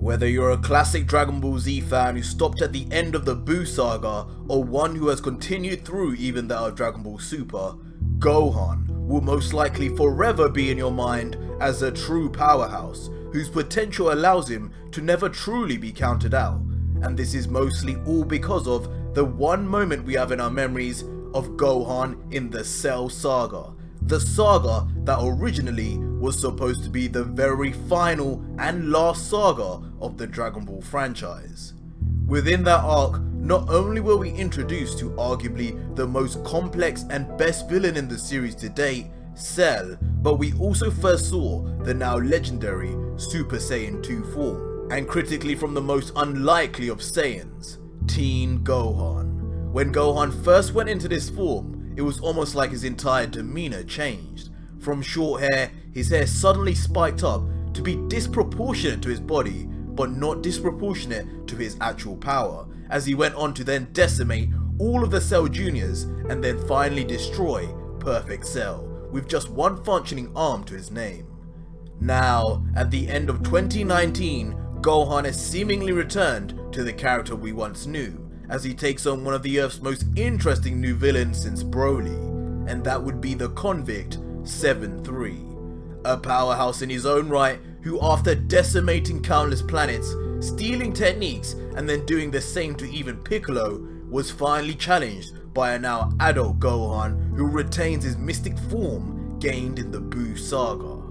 Whether you're a classic Dragon Ball Z fan who stopped at the end of the Buu saga, or one who has continued through even that of Dragon Ball Super, Gohan will most likely forever be in your mind as a true powerhouse, whose potential allows him to never truly be counted out. And this is mostly all because of the one moment we have in our memories of Gohan in the Cell Saga. The saga that originally was supposed to be the very final and last saga of the Dragon Ball franchise. Within that arc, not only were we introduced to arguably the most complex and best villain in the series to date, Cell, but we also first saw the now legendary Super Saiyan 2 form, and critically from the most unlikely of Saiyans, Teen Gohan. When Gohan first went into this form, it was almost like his entire demeanor changed. From short hair, his hair suddenly spiked up to be disproportionate to his body, but not disproportionate to his actual power, as he went on to then decimate all of the Cell Juniors and then finally destroy Perfect Cell, with just one functioning arm to his name. Now, at the end of 2019, Gohan has seemingly returned to the character we once knew, as he takes on one of the Earth's most interesting new villains since Broly, and that would be the convict 7-3, a powerhouse in his own right who, after decimating countless planets, stealing techniques and then doing the same to even Piccolo, was finally challenged by a now adult Gohan who retains his mystic form gained in the Buu saga.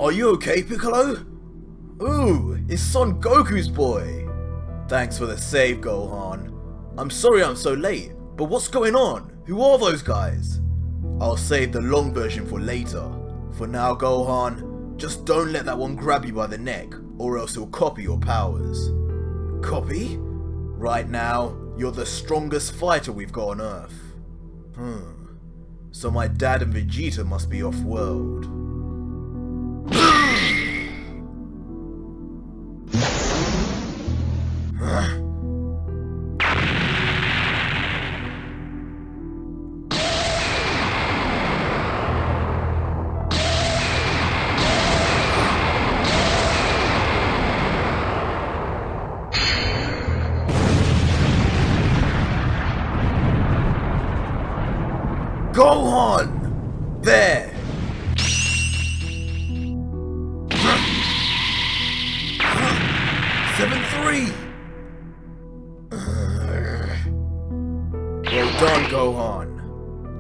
"Are you okay, Piccolo? Ooh, it's Son Goku's boy. Thanks for the save, Gohan. I'm sorry I'm so late, but what's going on? Who are those guys?" "I'll save the long version for later. For now, Gohan, just don't let that one grab you by the neck, or else he'll copy your powers." "Copy?" "Right now, you're the strongest fighter we've got on Earth." So my dad and Vegeta must be off-world. Gohan! There! 7-3! Well done, Gohan.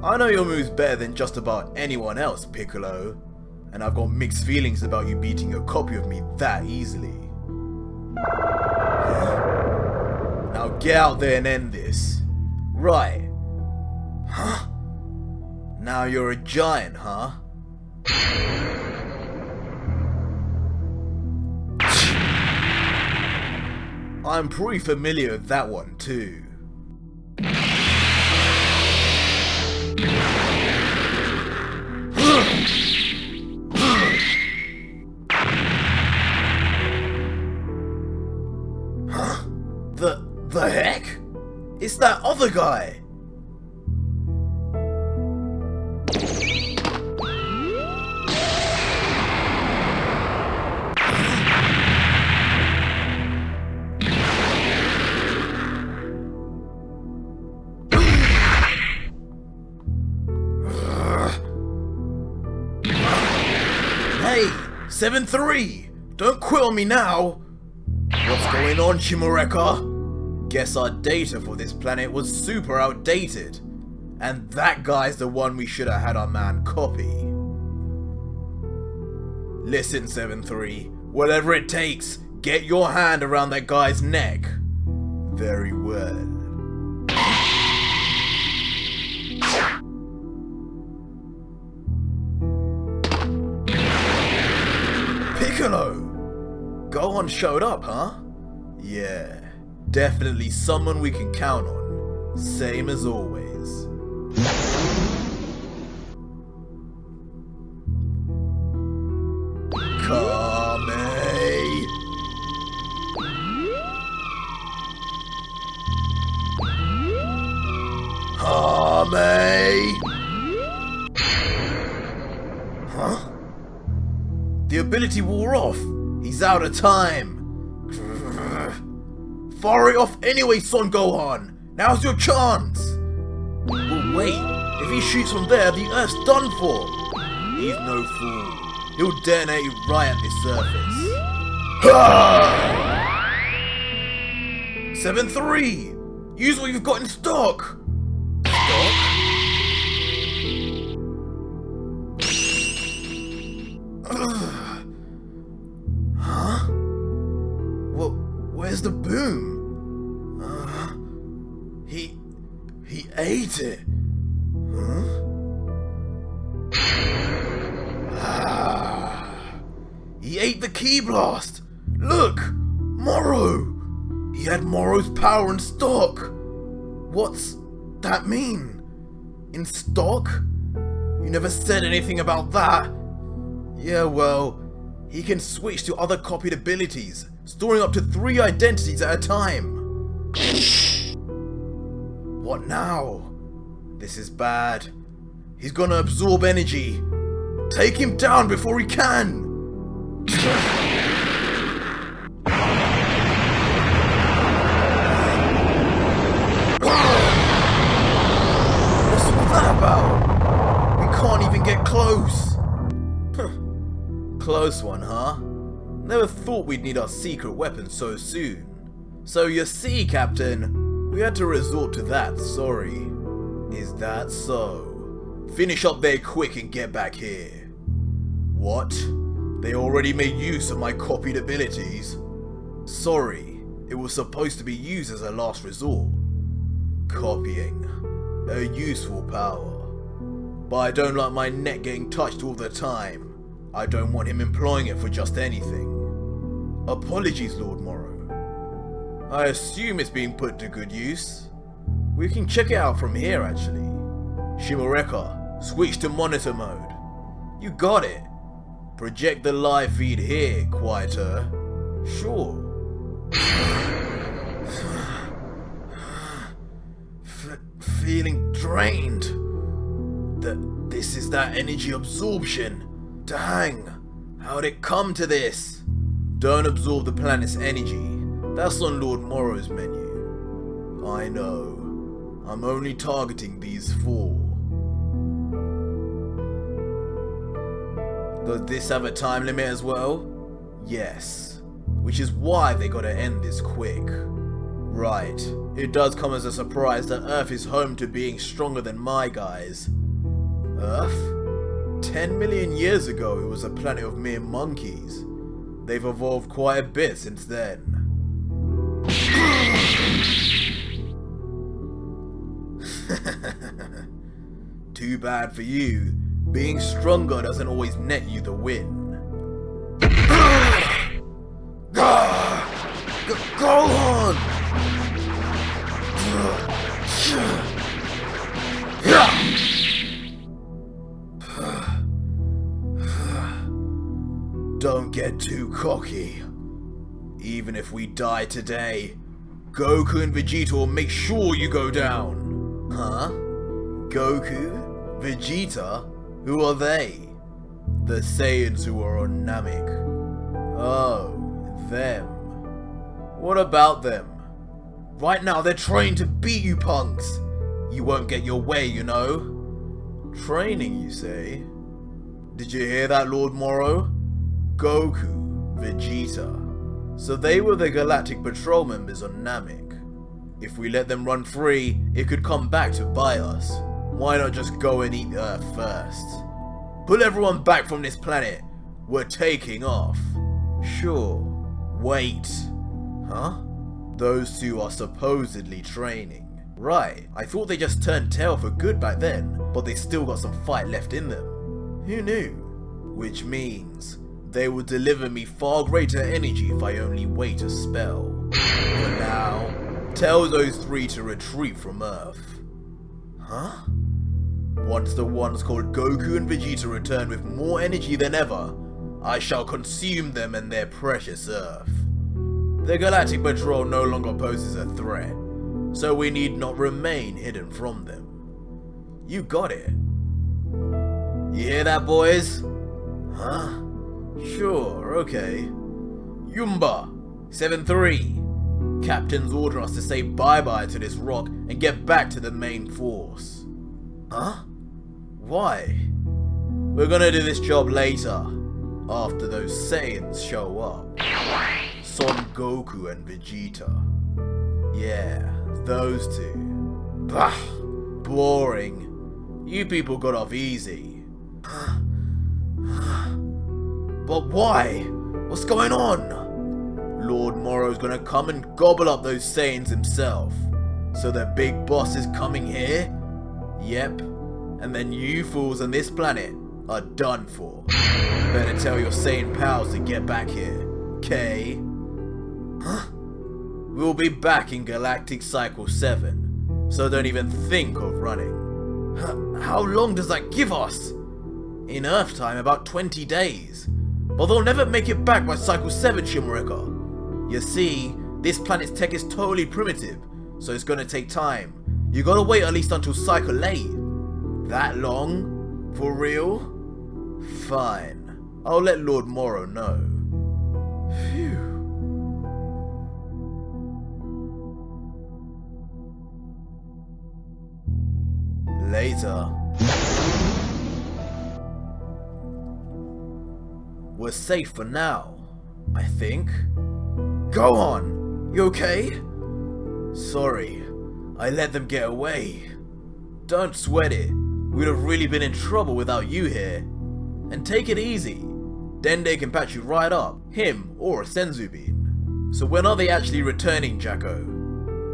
I know your moves better than just about anyone else, Piccolo, and I've got mixed feelings about you beating a copy of me that easily. Now get out there and end this. Right. Huh? Now you're a giant, huh? I'm pretty familiar with that one too. Huh? The heck? It's that other guy! Hey, 7-3! Don't quit on me now! What's going on, Shimureka? Guess our data for this planet was super outdated. And that guy's the one we should have had our man copy. Listen, 7-3, whatever it takes, get your hand around that guy's neck. Very well. Piccolo! Gohan showed up, huh? Yeah, definitely someone we can count on. Same as always. Kame! Kame! Huh? The ability wore off. He's out of time. Fire it off anyway, Son Gohan! Now's your chance! But wait, if he shoots from there, the Earth's done for! He's no fool. He'll detonate it right at the surface. 7-3! Use what you've got in stock! Stock? Huh? Well, where's the boom? He ate it. Huh? He ate the Ki Blast! Look! Moro! He had Moro's power in stock! What's that mean? In stock? You never said anything about that! Yeah, well, he can switch to other copied abilities, storing up to 3 identities at a time! What now? This is bad. He's gonna absorb energy. Take him down before he can! What's all that about? We can't even get close. Close one, huh? Never thought we'd need our secret weapon so soon. So you see, Captain, we had to resort to that, sorry. Is that so? Finish up there quick and get back here. What? They already made use of my copied abilities? Sorry, it was supposed to be used as a last resort. Copying. A useful power. But I don't like my neck getting touched all the time. I don't want him employing it for just anything. Apologies, Lord Moro. I assume it's being put to good use. We can check it out from here, actually. Shimureka, switch to monitor mode. You got it. Project the live feed here, Quieter. Sure. Feeling drained. This is that energy absorption. Dang. How'd it come to this? Don't absorb the planet's energy. That's on Lord Moro's menu. I know. I'm only targeting these 4. Does this have a time limit as well? Yes. Which is why they gotta end this quick. Right. It does come as a surprise that Earth is home to being stronger than my guys. Earth? 10 million years ago it was a planet of mere monkeys. They've evolved quite a bit since then. Too bad for you. Being stronger doesn't always net you the win. Gohan! Don't get too cocky. Even if we die today, Goku and Vegeta will make sure you go down. Huh? Goku? Vegeta? Who are they? The Saiyans who are on Namek. Oh, them. What about them? Right now they're trained to beat you punks. You won't get your way, you know. Training, you say? Did you hear that, Lord Moro? Goku, Vegeta. So they were the Galactic Patrol members on Namek. If we let them run free, it could come back to bite us. Why not just go and eat Earth first? Pull everyone back from this planet. We're taking off. Sure. Wait. Huh? Those 2 are supposedly training. Right, I thought they just turned tail for good back then, but they still got some fight left in them. Who knew? Which means they will deliver me far greater energy if I only wait a spell. For now, tell those 3 to retreat from Earth. Huh? Once the ones called Goku and Vegeta return with more energy than ever, I shall consume them and their precious Earth. The Galactic Patrol no longer poses a threat, so we need not remain hidden from them. You got it. You hear that, boys? Huh? Sure, okay. Yumba, 7-3. Captain's ordering us to say bye-bye to this rock and get back to the main force. Huh? Why? We're gonna do this job later, after those Saiyans show up. Son Goku and Vegeta. Yeah, those two. Bah! Boring. You people got off easy. But why? What's going on? Lord Morrow's gonna come and gobble up those Saiyans himself. So the big boss is coming here? Yep. And then you fools on this planet are done for. Better tell your Saiyan pals to get back here. Okay? Huh? We'll be back in Galactic Cycle 7. So don't even think of running. How long does that give us? In Earth time, about 20 days. But they'll never make it back by Cycle 7, Shimurika. You see, this planet's tech is totally primitive, so it's gonna take time. You gotta wait at least until Cycle 8. That long? For real? Fine. I'll let Lord Morrow know. Phew. Later. We're safe for now, I think. Gohan, you okay? Sorry, I let them get away. Don't sweat it. We'd have really been in trouble without you here. And take it easy. Dende can patch you right up, him or a Senzu Bean. So when are they actually returning, Jacko?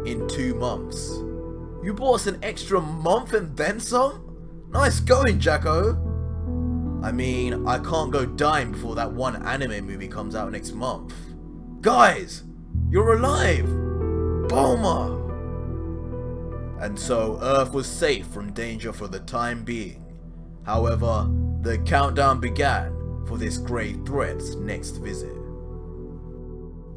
In 2 months. You bought us an extra month and then some? Nice going, Jacko. I mean, I can't go dying before that one anime movie comes out next month. Guys, you're alive! Bulma! And so Earth was safe from danger for the time being. However, the countdown began for this grave threat's next visit.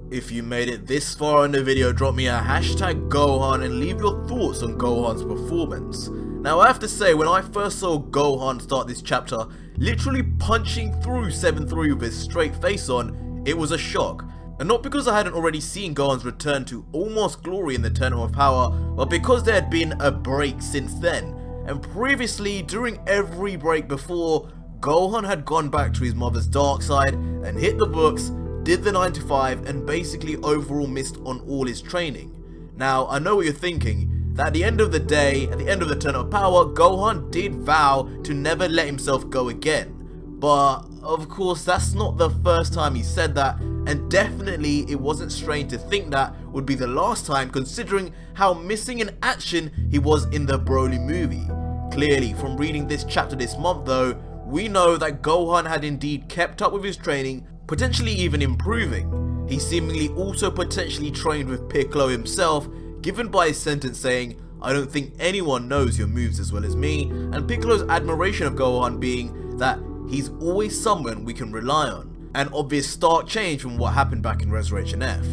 If you made it this far in the video, drop me a hashtag Gohan and leave your thoughts on Gohan's performance. Now I have to say, when I first saw Gohan start this chapter, literally punching through 7-3 with his straight face on, it was a shock. And not because I hadn't already seen Gohan's return to almost glory in the Tournament of Power, but because there had been a break since then. And previously, during every break before, Gohan had gone back to his mother's dark side and hit the books, did the 9 to 5, and basically overall missed on all his training. Now, I know what you're thinking, that at the end of the day, at the end of the Tournament of Power, Gohan did vow to never let himself go again. But, of course, that's not the first time he said that, and definitely it wasn't strange to think that would be the last time, considering how missing in action he was in the Broly movie. Clearly, from reading this chapter this month though, we know that Gohan had indeed kept up with his training, potentially even improving. He seemingly also potentially trained with Piccolo himself, given by his sentence saying, "I don't think anyone knows your moves as well as me," and Piccolo's admiration of Gohan being that he's always someone we can rely on. An obvious stark change from what happened back in Resurrection F.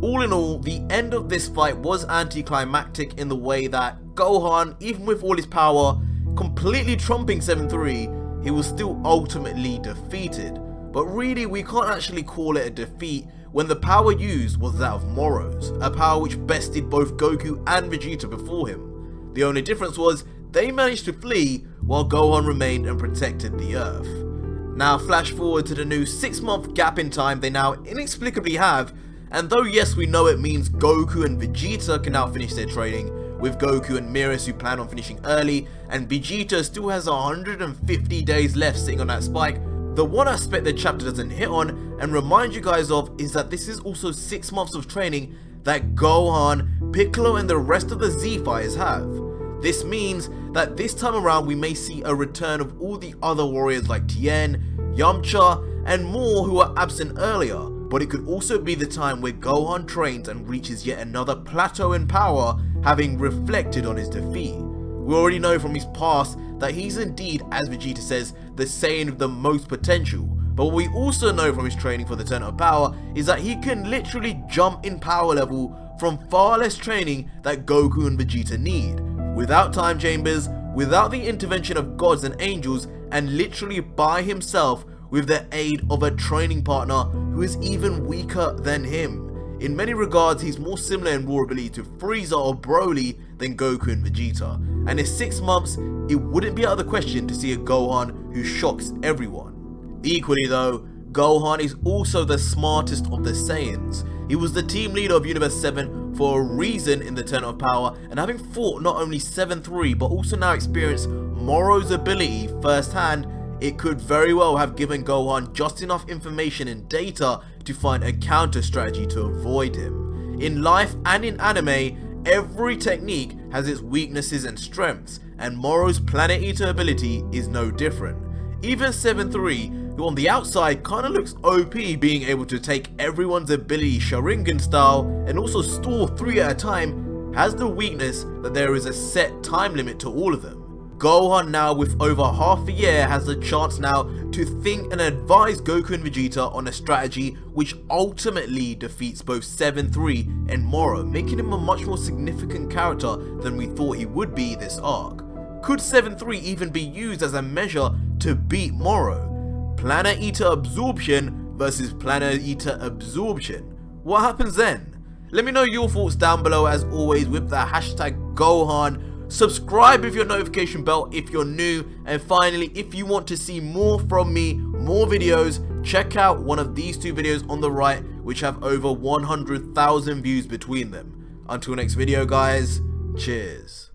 All in all, the end of this fight was anticlimactic in the way that Gohan, even with all his power, completely trumping 7-3, he was still ultimately defeated. But really, we can't actually call it a defeat when the power used was that of Morrow's, a power which bested both Goku and Vegeta before him. The only difference was they managed to flee while Gohan remained and protected the Earth. Now flash forward to the new 6-month gap in time they now inexplicably have, and though yes, we know it means Goku and Vegeta can now finish their training, with Goku and Miras who plan on finishing early, and Vegeta still has 150 days left sitting on that spike. The one aspect the chapter doesn't hit on and remind you guys of is that this is also 6 months of training that Gohan, Piccolo and the rest of the Z-Fighters have. This means that this time around we may see a return of all the other warriors like Tien, Yamcha and more who were absent earlier, but it could also be the time where Gohan trains and reaches yet another plateau in power, having reflected on his defeat. We already know from his past that he's indeed, as Vegeta says, the Saiyan with the most potential, but what we also know from his training for the Tournament of Power is that he can literally jump in power level from far less training that Goku and Vegeta need, without time chambers, without the intervention of gods and angels, and literally by himself with the aid of a training partner who is even weaker than him. in many regards he's more similar in raw ability to Frieza or Broly than Goku and Vegeta, and in 6 months it wouldn't be out of the question to see a Gohan who shocks everyone. Equally though, Gohan is also the smartest of the Saiyans. He was the team leader of Universe 7 for a reason in the Tournament of Power, and having fought not only 7-3 but also now experienced Moro's ability firsthand, it could very well have given Gohan just enough information and data to find a counter strategy to avoid him. In life and in anime, every technique has its weaknesses and strengths, and Moro's Planet Eater ability is no different. Even 7-3, who on the outside kinda looks OP, being able to take everyone's ability Sharingan style and also store 3 at a time, has the weakness that there is a set time limit to all of them. Gohan now, with over half a year, has the chance now to think and advise Goku and Vegeta on a strategy which ultimately defeats both 7-3 and Moro, making him a much more significant character than we thought he would be this arc. Could 7-3 even be used as a measure to beat Moro? Planet Eater absorption versus Planet Eater absorption. What happens then? Let me know your thoughts down below as always with the hashtag Gohan. Subscribe with your notification bell if you're new, and finally, if you want to see more from me, more videos, check out one of these 2 videos on the right which have over 100,000 views between them. Until next video guys, cheers.